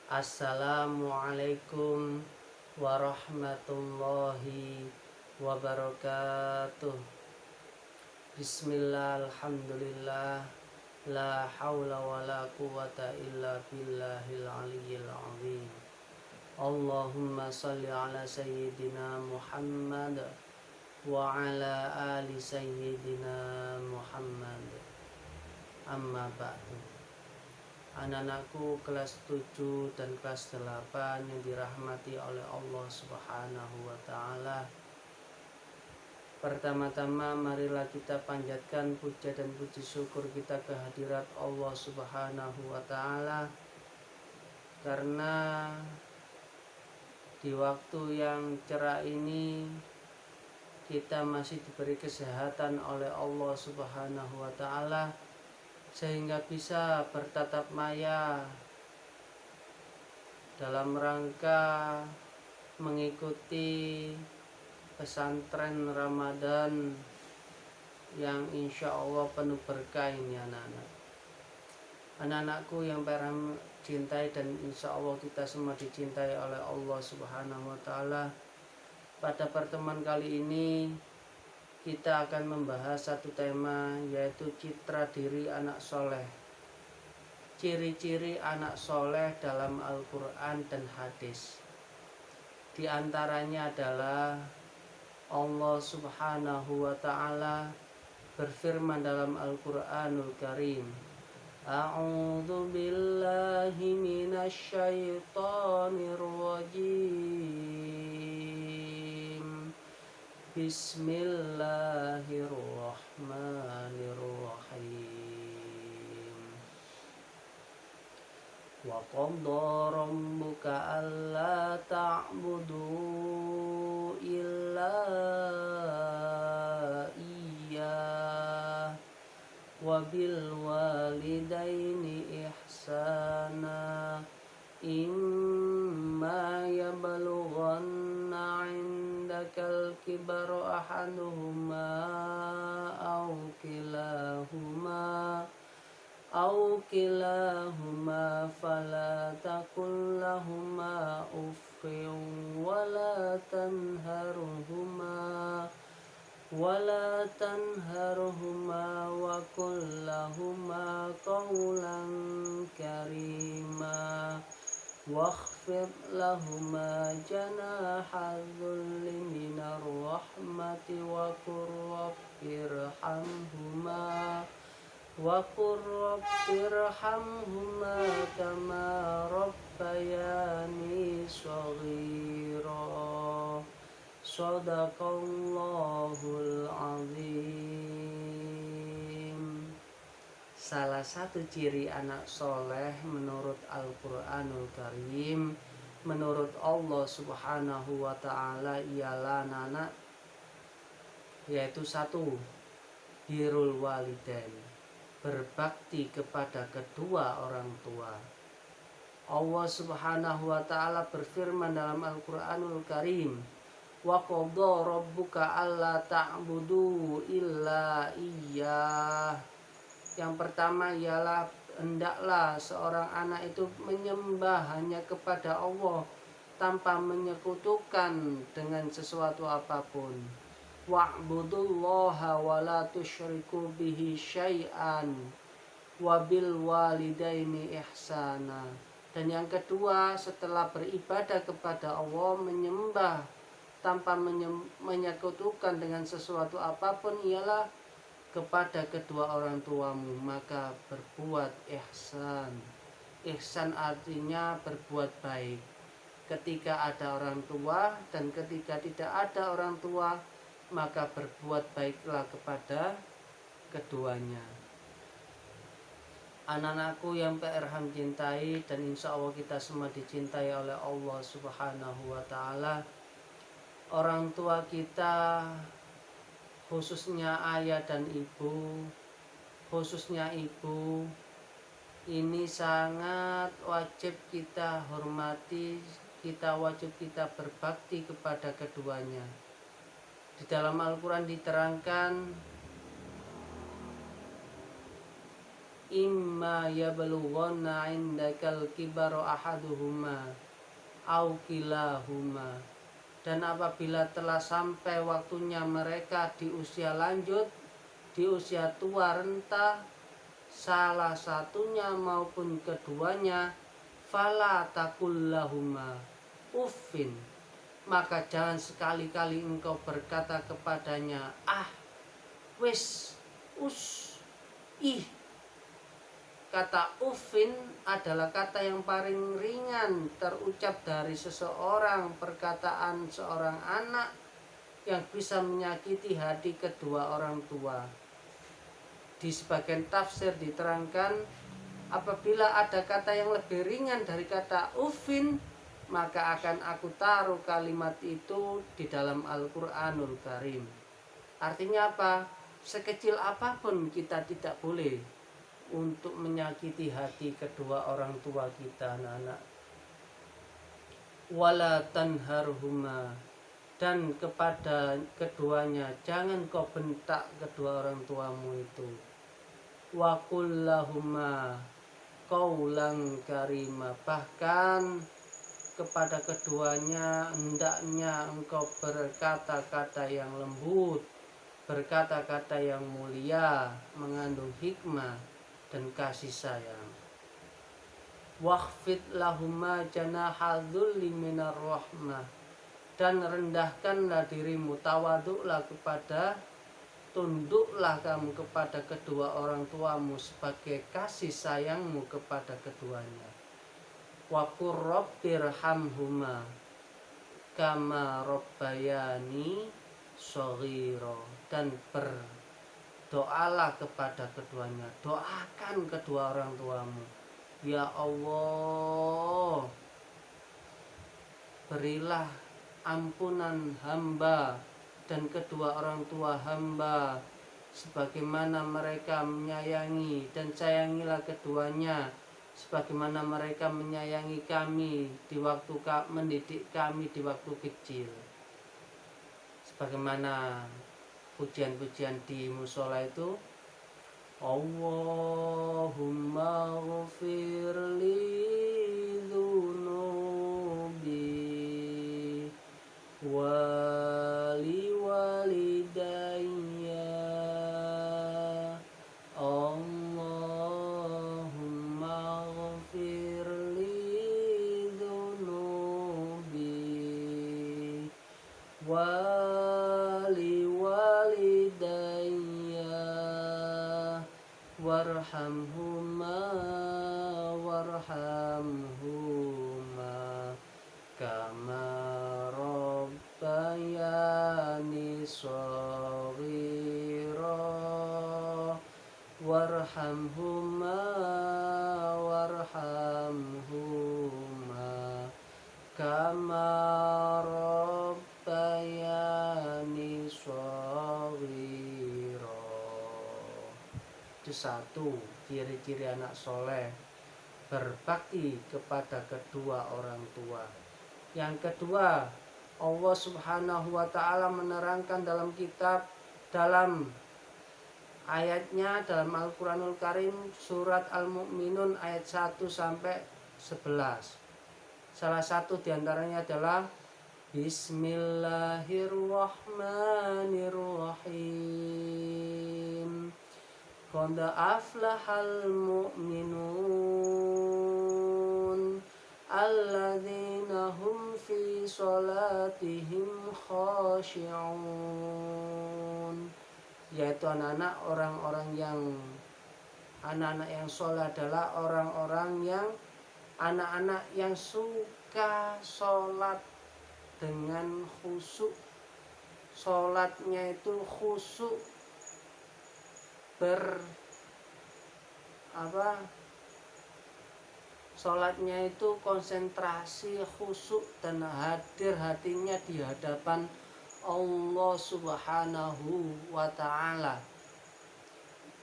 Assalamualaikum warahmatullahi wabarakatuh. Bismillah, alhamdulillah, la haula wa la quwata illa billahil aliyyil azim. Allahumma salli ala sayyidina Muhammad wa ala ali sayyidina Muhammad. Amma ba'du. Anak-anakku kelas 7 dan kelas 8 yang dirahmati oleh Allah Subhanahu wa ta'ala. Pertama-tama marilah kita panjatkan puja dan puji syukur kita kehadirat Allah Subhanahu wa ta'ala, karena di waktu yang cerah ini kita masih diberi kesehatan oleh Allah Subhanahu wa ta'ala, sehingga bisa bertatap maya dalam rangka mengikuti pesantren Ramadan yang insya Allah penuh berkah ini anak-anakku yang Tuhan cintai, dan insya Allah kita semua dicintai oleh Allah Subhanahu wa ta'ala. Pada pertemuan kali ini kita akan membahas satu tema, yaitu citra diri anak soleh. Ciri-ciri anak soleh dalam Al-Quran dan hadis. Di antaranya adalah Allah Subhanahu wa ta'ala berfirman dalam Al-Quranul Karim, A'udzu billahi minasy syaithanir rajim. Bismillahirrahmanirrahim. Wa qadha rabbuka alla ta'budu illa iyyah wa bil walidaini ihsana imma yablughanna 'indakal kibaru ahaduhuma aw kilahuma fala taqul lahuma uffin wala tanharhuma wa qul lahuma qawlan karima wakhfid lahuma janaha dhulli minar rahmati wa qur rabbirhamhuma kama rabbayani shaghira. Shadaqallahul azim. Salah satu ciri anak soleh menurut Al-Quranul Karim, menurut Allah Subhanahu wa ta'ala, ialah anak, yaitu satu, birrul walidain, berbakti kepada kedua orang tua. Allah Subhanahu wa ta'ala berfirman dalam Al-Quranul Karim, wa qadha rabbuka alla ta'budu illa iyyah. Yang pertama ialah hendaklah seorang anak itu menyembah hanya kepada Allah tanpa menyekutukan dengan sesuatu apapun. Wa'budullaha wa la tusyriku bihi syai'an wa bil walidaini ihsana. Dan yang kedua, setelah beribadah kepada Allah, menyembah tanpa menyekutukan dengan sesuatu apapun, ialah kepada kedua orang tuamu, maka berbuat ihsan. Ihsan artinya berbuat baik ketika ada orang tua, dan ketika tidak ada orang tua maka berbuat baiklah kepada keduanya. Anak-anakku yang Tuhan cintai, dan insya Allah kita semua dicintai oleh Allah Subhanahu wa ta'ala. Orang tua kita, khususnya ayah dan ibu, khususnya ibu, ini sangat wajib kita hormati, wajib kita berbakti kepada keduanya. Di dalam Al-Quran diterangkan, imma yablughanna indakal kibaru ahaduhuma au kilahuma. Dan apabila telah sampai waktunya mereka di usia lanjut, di usia tua renta, salah satunya maupun keduanya, fala taqul lahuma uffin, maka jangan sekali-kali engkau berkata kepadanya wis, us, ih. Kata uffin adalah kata yang paling ringan terucap dari seseorang, perkataan seorang anak yang bisa menyakiti hati kedua orang tua. Di sebagian tafsir diterangkan, apabila ada kata yang lebih ringan dari kata uffin, maka akan aku taruh kalimat itu di dalam Al-Quranul Karim. Artinya apa? Sekecil apapun kita tidak boleh untuk menyakiti hati kedua orang tua kita, anak-anak. Wala tanharhuma, dan kepada keduanya jangan kau bentak kedua orang tuamu itu. Wa qul lahuma qaulan karima, bahkan kepada keduanya hendaknya engkau berkata-kata yang lembut, berkata-kata yang mulia, mengandung hikmah dan kasih sayang. Wakhfid lahuma janaha dzulli minar rahmah, dan rendahkanlah dirimu, tawaduklah kepada, tunduklah kamu kepada kedua orang tuamu sebagai kasih sayangmu kepada keduanya. Wa qur rabbirhamhuma kama rabbayani shaghira, dan berdoalah kepada keduanya, doakan kedua orang tuamu, ya Allah, berilah ampunan hamba dan kedua orang tua hamba sebagaimana mereka menyayangi, dan sayangilah keduanya sebagaimana mereka menyayangi kami di waktu mendidik kami di waktu kecil. Sebagaimana pujian-pujian di musola itu, Allahumma ghfirli dzunubi wali walidayya, Allahumma ghfirli dzunubi wali walidayya warhamhuma kama rabbayani shaghira warhamhuma kama rabbayani shaghira. Itu satu ciri-ciri anak soleh, berbakti kepada kedua orang tua. Yang kedua, Allah Subhanahu wa ta'ala menerangkan dalam kitab, dalam ayatnya dalam Al-Quranul Karim surat Al-Mu'minun ayat 1 sampai 11. Salah satu diantaranya adalah Bismillahirrahmanirrahim. Qad aflahal mu'minun alladzina hum fi sholatihim khashi'un. Yaitu anak-anak yang sholat adalah orang-orang yang anak-anak yang suka sholat dengan khusyuk. Sholatnya itu khusyuk, sholatnya itu konsentrasi, khusyuk, dan hadir hatinya di hadapan Allah Subhanahu wa ta'ala.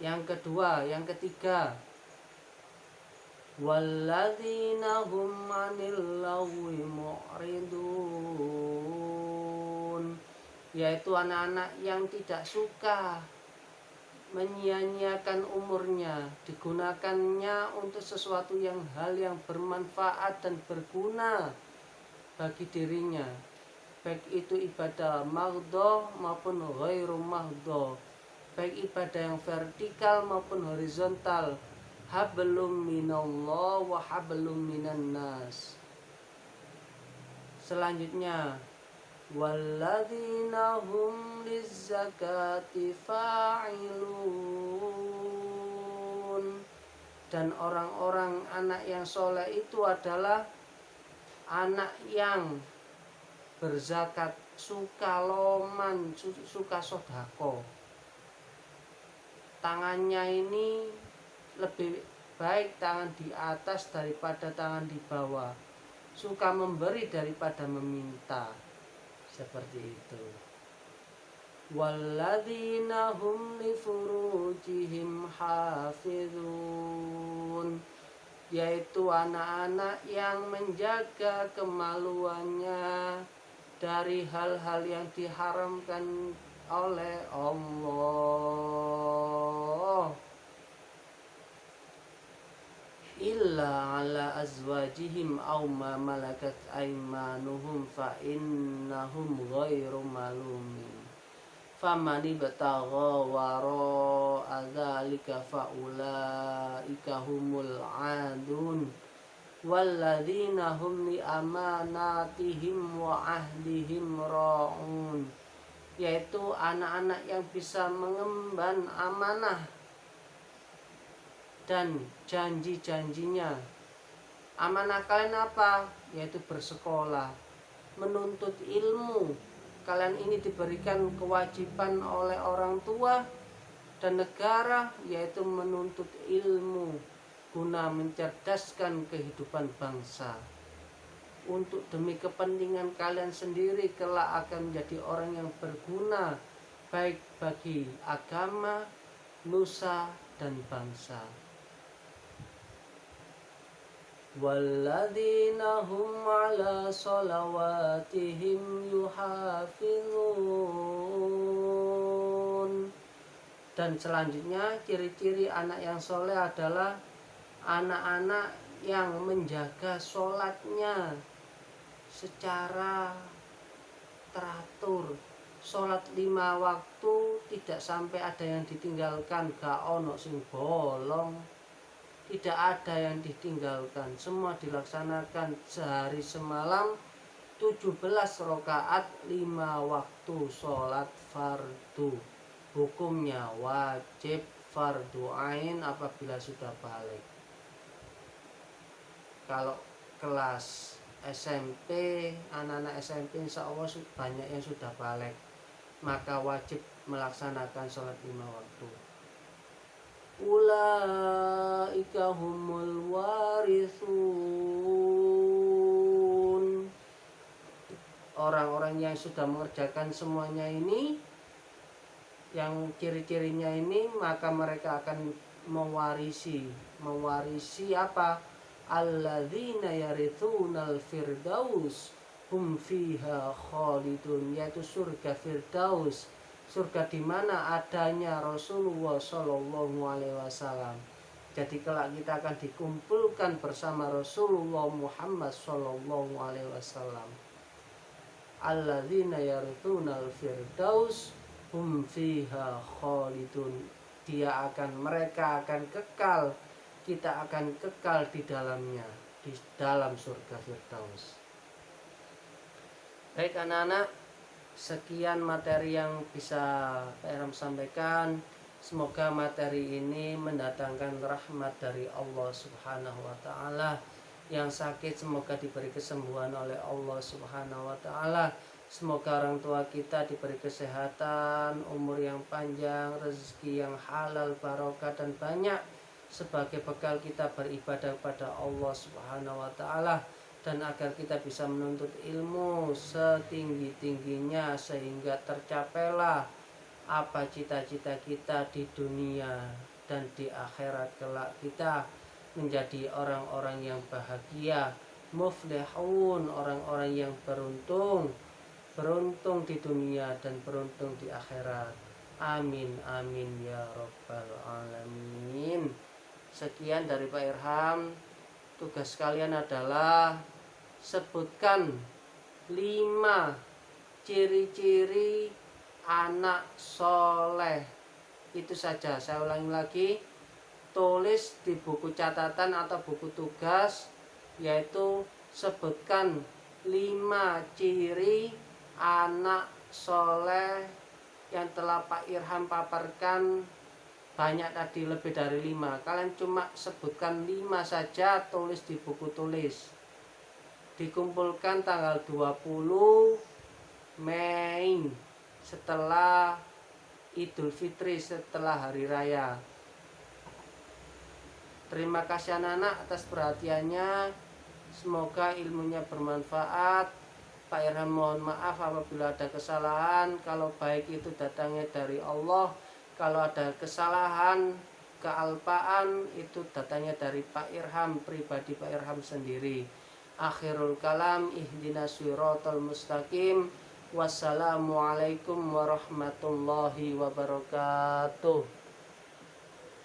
Yang ketiga, walladzina hum 'anil lagwi mu'ridun, yaitu anak-anak yang tidak suka menyia-nyiakan umurnya, digunakannya untuk sesuatu hal yang bermanfaat dan berguna bagi dirinya, baik itu ibadah maghdho maupun ghairu maghdho, baik ibadah yang vertikal maupun horizontal, hablum minallah wa hablum minan nas. Selanjutnya, walladzina hum lizzakati fa'ilun, dan orang-orang anak yang soleh itu adalah anak yang berzakat, suka loman, suka sodako. Tangannya ini lebih baik tangan di atas daripada tangan di bawah, suka memberi daripada meminta, seperti itu. Walladzina hum li furujihim hafizun, yaitu anak-anak yang menjaga kemaluannya dari hal-hal yang diharamkan oleh Allah, illa ala azwajihim aw ma malakat aymanuhum fa innahum ghairu malumin, faman ibtagha wara'a dzalika fa ulaika humul 'adun, walladzina hum li amanatihim wa ahdihim ra'un, yaitu anak-anak yang bisa mengemban amanah dan janji-janjinya. Amanah kalian apa? Yaitu bersekolah, menuntut ilmu. Kalian ini diberikan kewajiban oleh orang tua dan negara, yaitu menuntut ilmu guna mencerdaskan kehidupan bangsa. Untuk demi kepentingan kalian sendiri kelak akan menjadi orang yang berguna baik bagi agama, nusa, dan bangsa. Walladzina hum ala sholawatihim yuhafizun, dan selanjutnya ciri-ciri anak yang soleh adalah anak-anak yang menjaga sholatnya secara teratur. Sholat 5 waktu tidak sampai ada yang ditinggalkan, gak ono sing bolong, tidak ada yang ditinggalkan, semua dilaksanakan sehari semalam, 17 rakaat 5 waktu sholat fardu. Hukumnya wajib fardu ain apabila sudah balik. Kalau kelas SMP, anak-anak SMP insya Allah banyak yang sudah balik, maka wajib melaksanakan sholat 5 waktu. Ulaika humul warithun, orang-orang yang sudah mengerjakan semuanya ini, yang ciri-cirinya ini, maka mereka akan mewarisi apa? Alladzina yarithunal firdaus hum fiha khalidun, yaitu surga firdaus, surga di mana adanya Rasulullah Shallallahu Alaihi Wasallam. Jadi kelak kita akan dikumpulkan bersama Rasulullah Muhammad Shallallahu Alaihi Wasallam. Alladzina yarithunal firdaus hum fiha khalidun, mereka akan kekal, kita akan kekal di dalamnya, di dalam surga firdaus. Baik anak-anak, sekian materi yang bisa Pak sampaikan. Semoga materi ini mendatangkan rahmat dari Allah Subhanahu wa taala. Yang sakit semoga diberi kesembuhan oleh Allah Subhanahu wa taala. Semoga orang tua kita diberi kesehatan, umur yang panjang, rezeki yang halal, barokah dan banyak sebagai bekal kita beribadah kepada Allah Subhanahu wa taala, dan agar kita bisa menuntut ilmu setinggi-tingginya sehingga tercapailah apa cita-cita kita di dunia dan di akhirat kelak, kita menjadi orang-orang yang bahagia, muflihun, orang-orang yang beruntung di dunia dan beruntung di akhirat. Amin amin ya rabbal alamin. Sekian dari Pak Irham. Tugas kalian adalah sebutkan 5 ciri-ciri anak soleh. Itu saja, saya ulangi lagi. Tulis di buku catatan atau buku tugas, yaitu sebutkan 5 ciri anak soleh yang telah Pak Irham paparkan. Banyak tadi, lebih dari 5. Kalian cuma sebutkan 5 saja, tulis di buku tulis. Dikumpulkan tanggal 20 Mei setelah Idul Fitri, setelah hari raya. Terima kasih anak-anak atas perhatiannya. Semoga ilmunya bermanfaat. Pak Irham mohon maaf apabila ada kesalahan. Kalau baik itu datangnya dari Allah. Kalau ada kesalahan, kealpaan, itu datangnya dari Pak Irham, pribadi Pak Irham sendiri. Akhirul kalam, ihdinas siratal mustaqim. Wassalamualaikum warahmatullahi wabarakatuh.